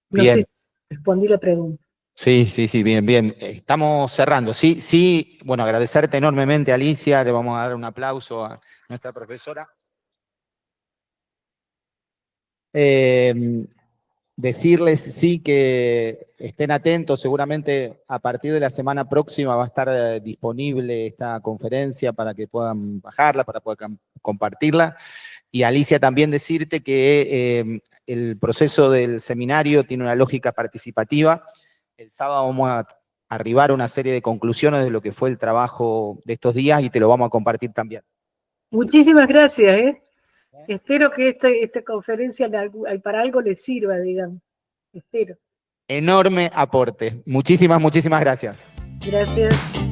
No Bien. sé si respondí la pregunta. Sí, bien. Estamos cerrando. Sí, bueno, agradecerte enormemente, Alicia. Le vamos a dar un aplauso a nuestra profesora. Decirles, sí, que estén atentos. Seguramente a partir de la semana próxima va a estar disponible esta conferencia para que puedan bajarla, para poder compartirla. Y Alicia, también decirte que el proceso del seminario tiene una lógica participativa. El sábado vamos a arribar a una serie de conclusiones de lo que fue el trabajo de estos días y te lo vamos a compartir también. Muchísimas gracias. Espero que esta conferencia para algo les sirva, digamos. Espero. Enorme aporte. Muchísimas, muchísimas gracias. Gracias.